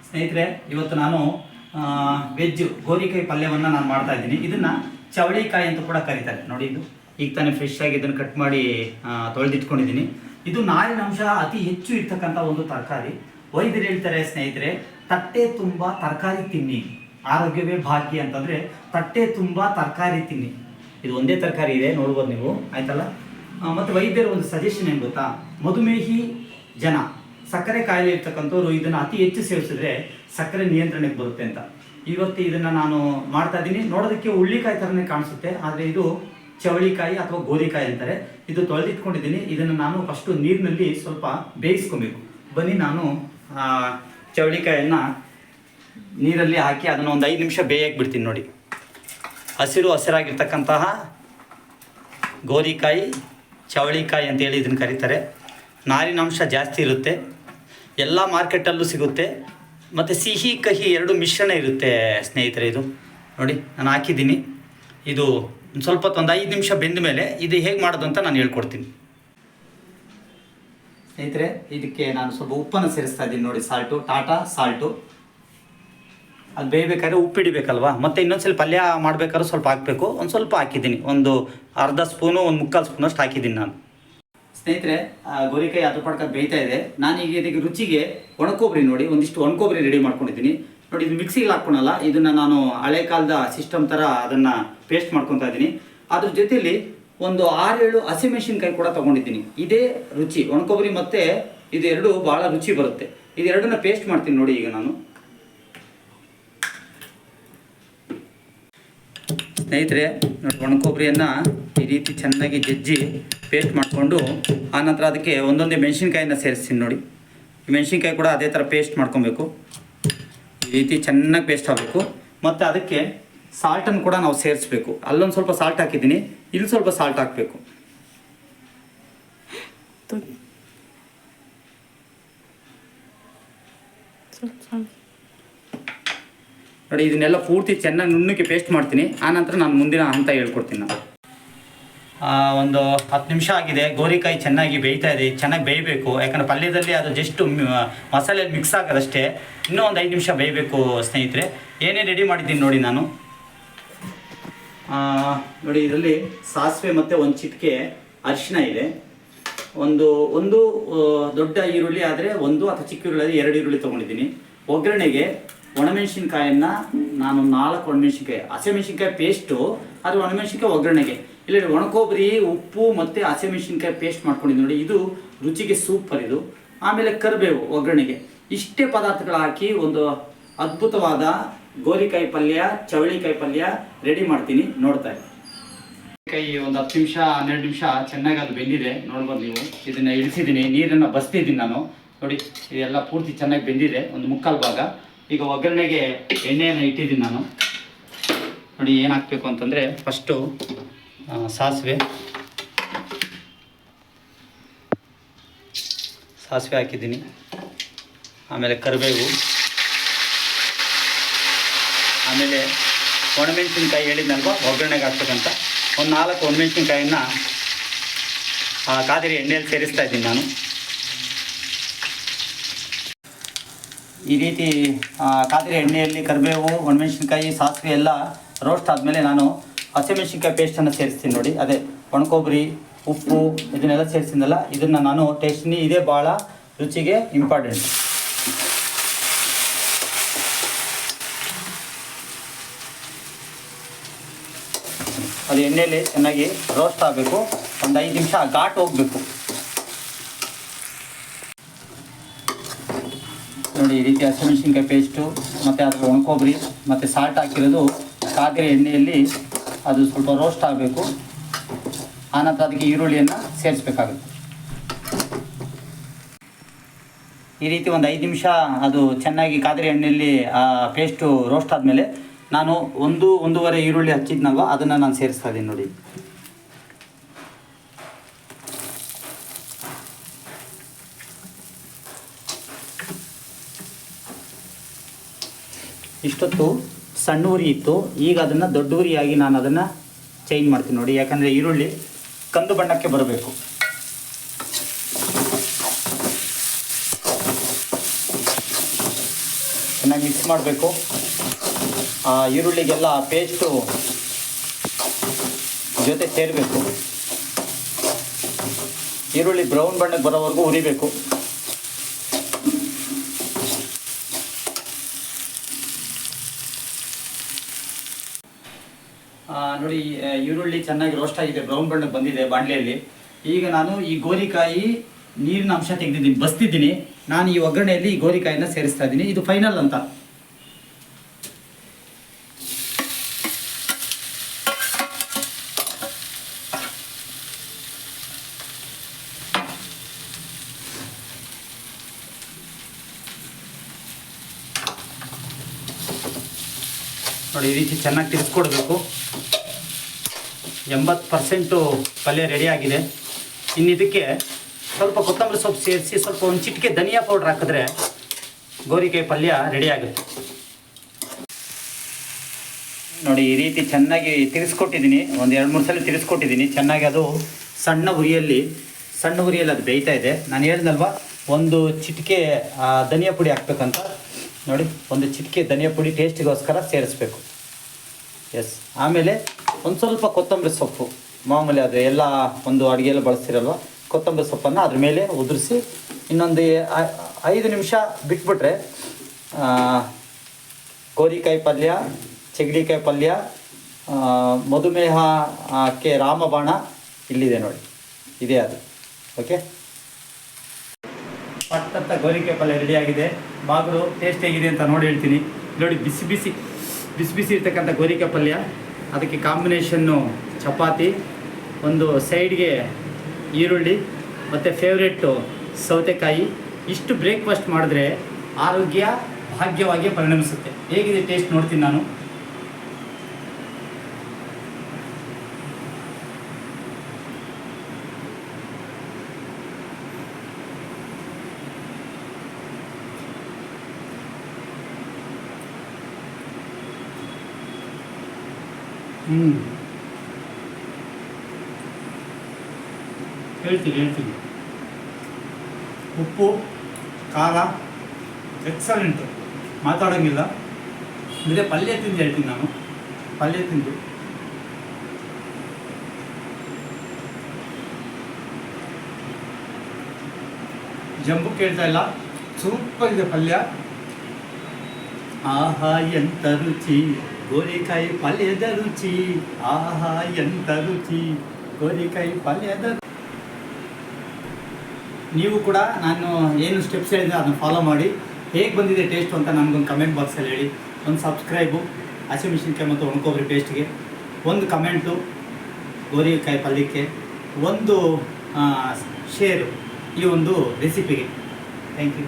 ಸ್ನೇಹಿತರೆ, ಇವತ್ತು ನಾನು ವೆಜ್ ಗೋರಿಕಾಯಿ ಪಲ್ಯವನ್ನು ನಾನು ಮಾಡ್ತಾ ಇದ್ದೀನಿ. ಇದನ್ನು ಚವಳಿಕಾಯಿ ಅಂತ ಕೂಡ ಕರೀತಾರೆ. ನೋಡಿ, ಇದು ಈಗ ತಾನೇ ಫ್ರೆಶ್ ಆಗಿ ಇದನ್ನು ಕಟ್ ಮಾಡಿ ತೊಳೆದಿಟ್ಕೊಂಡಿದ್ದೀನಿ. ಇದು ನಾರಿನಂಶ ಅತಿ ಹೆಚ್ಚು ಇರ್ತಕ್ಕಂಥ ಒಂದು ತರಕಾರಿ. ವೈದ್ಯರು ಹೇಳ್ತಾರೆ ಸ್ನೇಹಿತರೆ, ತಟ್ಟೆ ತುಂಬ ತರಕಾರಿ ತಿನ್ನಿ, ಆರೋಗ್ಯವೇ ಭಾಗ್ಯ ಅಂತಂದರೆ ತಟ್ಟೆ ತುಂಬ ತರಕಾರಿ ತಿನ್ನಿ. ಇದು ಒಂದೇ ತರಕಾರಿ ಇದೆ, ನೋಡ್ಬೋದು ನೀವು, ಆಯ್ತಲ್ಲ. ಮತ್ತು ವೈದ್ಯರ ಒಂದು ಸಜೆಷನ್ ಏನು ಗೊತ್ತಾ, ಮಧುಮೇಹಿ ಜನ, ಸಕ್ಕರೆ ಕಾಯಿಲೆ ಇರ್ತಕ್ಕಂಥವ್ರು ಇದನ್ನು ಅತಿ ಹೆಚ್ಚು ಸೇವಿಸಿದ್ರೆ ಸಕ್ಕರೆ ನಿಯಂತ್ರಣಕ್ಕೆ ಬರುತ್ತೆ ಅಂತ. ಇವತ್ತು ಇದನ್ನು ನಾನು ಮಾಡ್ತಾ ಇದ್ದೀನಿ. ನೋಡೋದಕ್ಕೆ ಹುಳ್ಳಿಕಾಯಿ ಥರನೇ ಕಾಣಿಸುತ್ತೆ, ಆದರೆ ಇದು ಚವಳಿಕಾಯಿ ಅಥವಾ ಗೋರಿಕಾಯಿ ಅಂತಾರೆ. ಇದು ತೊಳೆದಿಟ್ಕೊಂಡಿದ್ದೀನಿ. ಇದನ್ನು ನಾನು ಫಸ್ಟು ನೀರಿನಲ್ಲಿ ಸ್ವಲ್ಪ ಬೇಯಿಸ್ಕೊಬೇಕು. ಬನ್ನಿ, ನಾನು ಚವಳಿಕಾಯನ್ನು ನೀರಲ್ಲಿ ಹಾಕಿ ಅದನ್ನು ಒಂದು 5 ನಿಮಿಷ ಬೇಯಕ್ಕೆ ಬಿಡ್ತೀನಿ. ನೋಡಿ, ಹಸಿರಾಗಿರ್ತಕ್ಕಂತಹ ಗೋರಿಕಾಯಿ, ಚವಳಿಕಾಯಿ ಅಂತೇಳಿ ಇದನ್ನು ಕರೀತಾರೆ. ನಾರಿನಾಂಶ ಜಾಸ್ತಿ ಇರುತ್ತೆ, ಎಲ್ಲ ಮಾರ್ಕೆಟಲ್ಲೂ ಸಿಗುತ್ತೆ, ಮತ್ತು ಸಿಹಿ ಕಹಿ ಎರಡು ಮಿಶ್ರಣ ಇರುತ್ತೆ ಸ್ನೇಹಿತರೆ. ಇದು ನೋಡಿ, ನಾನು ಹಾಕಿದ್ದೀನಿ. ಇದು ಸ್ವಲ್ಪ ಒಂದು 5 ನಿಮಿಷ ಬೆಂದ ಮೇಲೆ ಇದು ಹೇಗೆ ಮಾಡೋದು ಅಂತ ನಾನು ಹೇಳ್ಕೊಡ್ತೀನಿ. ಸ್ನೇಹಿತರೆ, ಇದಕ್ಕೆ ನಾನು ಸ್ವಲ್ಪ ಉಪ್ಪನ್ನು ಸೇರಿಸ್ತಾ ಇದ್ದೀನಿ. ನೋಡಿ, ಟಾಟಾ ಸಾಲ್ಟು. ಅದು ಬೇಯಬೇಕಾದ್ರೆ ಉಪ್ಪು ಹಿಡಿಬೇಕಲ್ವಾ, ಮತ್ತು ಇನ್ನೊಂದು ಸ್ವಲ್ಪ ಪಲ್ಯ ಮಾಡಬೇಕಾದ್ರೂ ಸ್ವಲ್ಪ ಹಾಕಬೇಕು. ಒಂದು ಸ್ವಲ್ಪ ಹಾಕಿದ್ದೀನಿ, ಒಂದು ಅರ್ಧ ಸ್ಪೂನು, ಒಂದು 3/4 ಸ್ಪೂನಷ್ಟು ಹಾಕಿದ್ದೀನಿ ನಾನು. ಸ್ನೇಹಿತರೆ, ಗೋರಿಕಾಯಿ ಅದ್ರ ಪಡ್ಕ ಬೇಯ್ತಾ ಇದೆ. ನಾನೀಗ ಇದಕ್ಕೆ ರುಚಿಗೆ ಒಣಕೊಬ್ಬರಿ, ನೋಡಿ, ಒಂದಿಷ್ಟು ಒಣಕೊಬ್ಬರಿ ರೆಡಿ ಮಾಡ್ಕೊಂಡಿದ್ದೀನಿ. ನೋಡಿ, ಇದು ಮಿಕ್ಸಿಗೆ ಹಾಕ್ಕೊಳಲ್ಲ, ಇದನ್ನು ನಾನು ಹಳೆ ಕಾಲದ ಸಿಸ್ಟಮ್ ಥರ ಅದನ್ನು ಪೇಸ್ಟ್ ಮಾಡ್ಕೊತಾ ಇದ್ದೀನಿ. ಅದ್ರ ಜೊತೆಯಲ್ಲಿ ಒಂದು 6-7 ಹಸಿಮೆಣಸಿನ್ಕಾಯಿ ಕೂಡ ತೊಗೊಂಡಿದ್ದೀನಿ. ಇದೇ ರುಚಿ, ಒಣಕೊಬ್ಬರಿ ಮತ್ತು ಇದೆರಡು ಭಾಳ ರುಚಿ ಬರುತ್ತೆ. ಇದೆರಡನ್ನ ಪೇಸ್ಟ್ ಮಾಡ್ತೀನಿ. ನೋಡಿ, ಈಗ ನಾನು ಸ್ನೇಹಿತರೆ, ನೋಡಿ, ಒಣಕೊಬ್ಬರಿಯನ್ನು ಈ ರೀತಿ ಚೆನ್ನಾಗಿ ಜಜ್ಜಿ ಪೇಸ್ಟ್ ಮಾಡಿಕೊಂಡು ಆನಂತರ ಅದಕ್ಕೆ ಒಂದೊಂದೇ ಮೆಣಸಿನ್ಕಾಯಿನ ಸೇರಿಸ್ತೀನಿ. ನೋಡಿ, ಈ ಮೆಣಸಿನ್ಕಾಯಿ ಕೂಡ ಅದೇ ಥರ ಪೇಸ್ಟ್ ಮಾಡ್ಕೊಬೇಕು. ಈ ರೀತಿ ಚೆನ್ನಾಗಿ ಪೇಸ್ಟ್ ಆಗಬೇಕು. ಮತ್ತು ಅದಕ್ಕೆ ಸಾಲ್ಟನ್ನು ಕೂಡ ನಾವು ಸೇರಿಸ್ಬೇಕು. ಅಲ್ಲೊಂದು ಸ್ವಲ್ಪ ಸಾಲ್ಟ್ ಹಾಕಿದ್ದೀನಿ, ಇಲ್ಲಿ ಸ್ವಲ್ಪ ಸಾಲ್ಟ್ ಹಾಕಬೇಕು. ನೋಡಿ, ಇದನ್ನೆಲ್ಲ ಪೂರ್ತಿ ಚೆನ್ನಾಗಿ ನುಣ್ಣಗೆ ಪೇಸ್ಟ್ ಮಾಡ್ತೀನಿ. ಆನಂತರ ನಾನು ಮುಂದಿನ ಹಂತ ಹೇಳ್ಕೊಡ್ತೀನಿ. ನಾನು ಒಂದು 10 ನಿಮಿಷ ಆಗಿದೆ. ಗೋರಿಕಾಯಿ ಚೆನ್ನಾಗಿ ಬೇಯ್ತಾ ಇದೆ. ಚೆನ್ನಾಗಿ ಬೇಯಬೇಕು, ಯಾಕಂದರೆ ಪಲ್ಯದಲ್ಲಿ ಅದು ಜಸ್ಟ್ ಮಸಾಲೆಯಲ್ಲಿ ಮಿಕ್ಸ್ ಆಗೋದಷ್ಟೇ. ಇನ್ನೂ ಒಂದು 5 ನಿಮಿಷ ಬೇಯಬೇಕು ಸ್ನೇಹಿತರೆ. ಏನೇ ರೆಡಿ ಮಾಡಿದ್ದೀನಿ ನೋಡಿ ನಾನು. ನೋಡಿ, ಇದರಲ್ಲಿ ಸಾಸಿವೆ ಮತ್ತು ಒಂದು ಚಿಟಿಕೆ ಅರಿಶಿನ ಇದೆ. ಒಂದು ದೊಡ್ಡ ಈರುಳ್ಳಿ ಆದರೆ 1 ಅಥವಾ ಚಿಕ್ಕ ಈರುಳ್ಳಿ ಆದರೆ 2 ಈರುಳ್ಳಿ ತೊಗೊಂಡಿದ್ದೀನಿ. ಒಗ್ಗರಣೆಗೆ ಒಣಮೆಣಸಿನ್ಕಾಯನ್ನು ನಾನು 4 ಒಣಮೆಣಸಿನ್ಕಾಯಿ, ಹಸಿಮೆಣಸಿನ್ಕಾಯಿ ಪೇಸ್ಟು, ಅದು ಒಣಮೆಣಸಿನ್ಕಾಯಿ ಒಗ್ಗರಣೆಗೆ. ಇಲ್ಲಿ ಒಣಕೊಬ್ಬರಿ, ಉಪ್ಪು ಮತ್ತು ಹಸಿಮೆಣಸಿನ್ಕಾಯಿ ಪೇಸ್ಟ್ ಮಾಡ್ಕೊಂಡಿದ್ದೀನಿ. ನೋಡಿ, ಇದು ರುಚಿಗೆ ಸೂಪರ್ ಇದು. ಆಮೇಲೆ ಕರಿಬೇವು ಒಗ್ಗರಣೆಗೆ. ಇಷ್ಟೇ ಪದಾರ್ಥಗಳು ಹಾಕಿ ಒಂದು ಅದ್ಭುತವಾದ ಗೋರಿಕಾಯಿ ಪಲ್ಯ, ಚವಳಿಕಾಯಿ ಪಲ್ಯ ರೆಡಿ ಮಾಡ್ತೀನಿ. ನೋಡ್ತಾ ಇದ್ದೀನಿ. ಗೋರಿಕಾಯಿ ಒಂದು 10 ನಿಮಿಷ 12 ನಿಮಿಷ ಚೆನ್ನಾಗಿ ಅದು ಬೆಂದಿದೆ. ನೋಡ್ಬೋದು ನೀವು. ಇದನ್ನು ಇಳಿಸಿದ್ದೀನಿ, ನೀರನ್ನು ಬಸ್ತಿದ್ದೀನಿ ನಾನು. ನೋಡಿ, ಇದೆಲ್ಲ ಪೂರ್ತಿ ಚೆನ್ನಾಗಿ ಬೆಂದಿದೆ, ಒಂದು 3/4 ಭಾಗ. ಈಗ ಒಗ್ಗರಣೆಗೆ ಎಣ್ಣೆಯನ್ನು ಇಟ್ಟಿದ್ದೀನಿ ನಾನು. ನೋಡಿ, ಏನು ಹಾಕಬೇಕು ಅಂತಂದರೆ ಫಸ್ಟು ಸಾಸಿವೆ ಹಾಕಿದ್ದೀನಿ. ಆಮೇಲೆ ಕರಿಬೇವು, ಆಮೇಲೆ ಒಣಮೆಣಸಿನ್ಕಾಯಿ ಹೇಳಿದ್ನಲ್ವ ಒಗ್ಗರಣೆಗೆ ಹಾಕ್ಬೇಕಂತ, ಒಂದು 4 ಒಣಮೆಣಸಿನ್ಕಾಯನ್ನು ಕಾದಿರಿ ಎಣ್ಣೆಯಲ್ಲಿ ಸೇರಿಸ್ತಾ ಇದ್ದೀನಿ ನಾನು. ಈ ರೀತಿ ಕಾದಿರಿ ಎಣ್ಣೆಯಲ್ಲಿ ಕರಿಬೇವು, ಒಣಮೆಣಸಿನ್ಕಾಯಿ, ಸಾಸಿವೆ ಎಲ್ಲ ರೋಸ್ಟ್ ಆದಮೇಲೆ ನಾನು ಹಸಿಮೆಣಸಿನ್ಕಾಯಿ ಪೇಸ್ಟನ್ನು ಸೇರಿಸ್ತೀನಿ. ನೋಡಿ, ಅದೇ ಒಣಕೊಬ್ಬರಿ, ಉಪ್ಪು ಇದನ್ನೆಲ್ಲ ಸೇರಿಸಿದ್ನಲ್ಲ, ಇದನ್ನು ನಾನು ಟೇಸ್ಟ್ನಿ, ಇದೇ ಭಾಳ ರುಚಿಗೆ ಇಂಪಾರ್ಟೆಂಟ್. ಅದು ಎಣ್ಣೆಯಲ್ಲಿ ಚೆನ್ನಾಗಿ ರೋಸ್ಟ್ ಆಗಬೇಕು. ಒಂದು 5 ನಿಮಿಷ ಘಾಟ್ ಹೋಗಬೇಕು. ನೋಡಿ, ಈ ರೀತಿ ಹಸಿಮೆಣಸಿನ್ಕಾಯಿ ಪೇಸ್ಟು ಮತ್ತು ಅದರ ಒಣಕೊಬ್ಬರಿ ಮತ್ತು ಸಾಲ್ಟ್ ಹಾಕಿರೋದು ಕಾದಿರಿ ಎಣ್ಣೆಯಲ್ಲಿ ಅದು ಸ್ವಲ್ಪ ರೋಸ್ಟ್ ಆಗಬೇಕು. ಆನಂತರ ಅದಕ್ಕೆ ಈರುಳ್ಳಿಯನ್ನು ಸೇರಿಸ್ಬೇಕಾಗುತ್ತೆ. ಈ ರೀತಿ ಒಂದು 5 ನಿಮಿಷ ಅದು ಚೆನ್ನಾಗಿ ಕಾದಿರಿ ಎಣ್ಣೆಯಲ್ಲಿ ಪೇಸ್ಟು ರೋಸ್ಟ್ ಆದಮೇಲೆ ನಾನು 1-1.5 ಈರುಳ್ಳಿ ಹಚ್ಚಿದ್ನಲ್ವ ಅದನ್ನು ನಾನು ಸೇರಿಸ್ತಾ ಇದ್ದೀನಿ. ನೋಡಿ, ಇಷ್ಟೊತ್ತು ಸಣ್ಣ ಉರಿ ಇತ್ತು, ಈಗ ಅದನ್ನು ದೊಡ್ಡ ಉರಿಯಾಗಿ ನಾನು ಅದನ್ನು ಚೇಂಜ್ ಮಾಡ್ತೀನಿ. ನೋಡಿ, ಯಾಕಂದರೆ ಈರುಳ್ಳಿ ಕಂದು ಬಣ್ಣಕ್ಕೆ ಬರಬೇಕು. ಚೆನ್ನಾಗಿ ಮಿಕ್ಸ್ ಮಾಡಬೇಕು. ಈರುಳ್ಳಿಗೆಲ್ಲ ಪೇಸ್ಟು ಜೊತೆ ಸೇರಬೇಕು. ಈರುಳ್ಳಿ ಬ್ರೌನ್ ಬಣ್ಣಕ್ಕೆ ಬರೋವರೆಗೂ ಹುರಿಬೇಕು. ನೋಡಿ, ಈರುಳ್ಳಿ ಚೆನ್ನಾಗಿ ರೋಸ್ಟ್ ಆಗಿದೆ, ಬ್ರೌನ್ ಬಣ್ಣಕ್ಕೆ ಬಂದಿದೆ ಬಾಣಲೆಯಲ್ಲಿ. ಈಗ ನಾನು ಈ ಗೋರಿಕಾಯಿ ನೀರಿನ ಅಂಶ ತೆಗೆದಿದ್ದೀನಿ, ಬಸ್ತಿದ್ದೀನಿ. ನಾನು ಈ ಒಗ್ಗರಣೆಯಲ್ಲಿ ಈ ಗೋರಿಕಾಯಿನ ಸೇರಿಸ್ತಾ ಇದ್ದೀನಿ. ಇದು ಫೈನಲ್ ಅಂತ. ನೋಡಿ, ಈ ರೀತಿ ಚೆನ್ನಾಗಿ ತಿರ್ಸ್ಕೊಡ್ಬೇಕು. 80% ಪಲ್ಯ ರೆಡಿಯಾಗಿದೆ. ಇನ್ನು ಇದಕ್ಕೆ ಸ್ವಲ್ಪ ಕೊತ್ತಂಬರಿ ಸೊಪ್ಪು ಸೇರಿಸಿ ಸ್ವಲ್ಪ ಒಂದು ಚಿಟಿಕೆ ಧನಿಯಾ ಪೌಡ್ರ್ ಹಾಕಿದ್ರೆ ಗೋರಿಕಾಯಿ ಪಲ್ಯ ರೆಡಿ ಆಗುತ್ತೆ. ನೋಡಿ, ಈ ರೀತಿ ಚೆನ್ನಾಗಿ ತಿರ್ಸ್ಕೊಟ್ಟಿದ್ದೀನಿ. ಒಂದು 2-3 ಸಲ ತಿರ್ಸ್ಕೊಟ್ಟಿದ್ದೀನಿ. ಚೆನ್ನಾಗಿ ಅದು ಸಣ್ಣ ಉರಿಯಲ್ಲಿ ಅದು ಬೇಯ್ತಾ ಇದೆ. ನಾನು ಹೇಳ್ದಲ್ವ, ಒಂದು ಚಿಟಿಕೆ ಧನಿಯಾ ಪುಡಿ ಹಾಕ್ಬೇಕಂತ. ನೋಡಿ, ಒಂದು ಚಿಟಿಕೆ ಧನಿಯಾ ಪುಡಿ ಟೇಸ್ಟಿಗೋಸ್ಕರ ಸೇರಿಸ್ಬೇಕು. ಎಸ್. ಆಮೇಲೆ ಒಂದು ಸ್ವಲ್ಪ ಕೊತ್ತಂಬರಿ ಸೊಪ್ಪು, ಮಾಮೂಲಿ ಅದು ಎಲ್ಲ ಒಂದು ಅಡುಗೆಯಲ್ಲಿ ಬಳಸ್ತಿರಲ್ವ, ಕೊತ್ತಂಬರಿ ಸೊಪ್ಪನ್ನು ಅದ್ರ ಮೇಲೆ ಉದುರಿಸಿ ಇನ್ನೊಂದು 5 ನಿಮಿಷ ಬಿಟ್ಬಿಟ್ರೆ ಗೋರಿಕಾಯಿ ಪಲ್ಯ, ಚಿಗಡಿಕಾಯಿ ಪಲ್ಯ, ಮಧುಮೇಹಕ್ಕೆ ರಾಮಬಾಣ ಇಲ್ಲಿದೆ ನೋಡಿ, ಇದೇ ಅದು. ಓಕೆ, ಪಟ್ಟಂತ ಗೋರಿಕಾಯಿ ಪಲ್ಯ ರೆಡಿಯಾಗಿದೆ. ಬಾಗಿಲು ಟೇಸ್ಟ್ ಹೇಗಿದೆ ಅಂತ ನೋಡಿ ಹೇಳ್ತೀನಿ. ನೋಡಿ, ಬಿಸಿ ಬಿಸಿ ಇರ್ತಕ್ಕಂಥ ಗೋರಿಕಾಯಿ ಪಲ್ಯ, ಅದಕ್ಕೆ ಕಾಂಬಿನೇಷನ್ನು ಚಪಾತಿ, ಒಂದು ಸೈಡ್ಗೆ ಈರುಳ್ಳಿ ಮತ್ತು ಫೇವ್ರೆಟ್ಟು ಸೌತೆಕಾಯಿ. ಇಷ್ಟು ಬ್ರೇಕ್ಫಾಸ್ಟ್ ಮಾಡಿದ್ರೆ ಆರೋಗ್ಯ ಭಾಗ್ಯವಾಗಿ ಪರಿಣಮಿಸುತ್ತೆ. ಹೇಗಿದೆ ಟೇಸ್ಟ್ ನೋಡ್ತೀನಿ ನಾನು. ಹೇಳ್ತೀನಿ. ಉಪ್ಪು ಖಾರ ಎಕ್ಸಲೆಂಟು, ಮಾತಾಡೋಂಗಿಲ್ಲ. ಅಂದರೆ ಪಲ್ಯ ತಿಂದು ಹೇಳ್ತೀನಿ ನಾನು. ಪಲ್ಯ ತಿಂದು ಜಂಬು ಕೇಳ್ತಾ ಇಲ್ಲ, ಸೂಪರ್ ಇದೆ ಪಲ್ಯ. ಆಹಾ ಎಂತ ರುಚಿ ಗೋರಿಕಾಯಿ ಪಲ್ಯದ ರುಚಿ, ಆಹಾ ಎಂತ ರುಚಿ ಗೋರಿಕಾಯಿ ಪಲ್ಯದ. ನೀವು ಕೂಡ ನಾನು ಏನು ಸ್ಟೆಪ್ಸ್ ಹೇಳಿದ್ರೆ ಅದನ್ನು ಫಾಲೋ ಮಾಡಿ. ಹೇಗೆ ಬಂದಿದೆ ಟೇಸ್ಟು ಅಂತ ನನಗೊಂದು ಕಮೆಂಟ್ ಬಾಕ್ಸಲ್ಲಿ ಹೇಳಿ. ಒಂದು ಸಬ್ಸ್ಕ್ರೈಬು ಹಸಿಮೆಣಸಿನ್ಕಾಯಿ ಮತ್ತು ಒಣಕೊಬ್ಬರಿ ಪೇಸ್ಟ್ಗೆ, ಒಂದು ಕಮೆಂಟು ಗೋರಿಕಾಯಿ ಪಲ್ಯಕ್ಕೆ, ಒಂದು ಶೇರು ಈ ಒಂದು ರೆಸಿಪಿಗೆ. Thank you.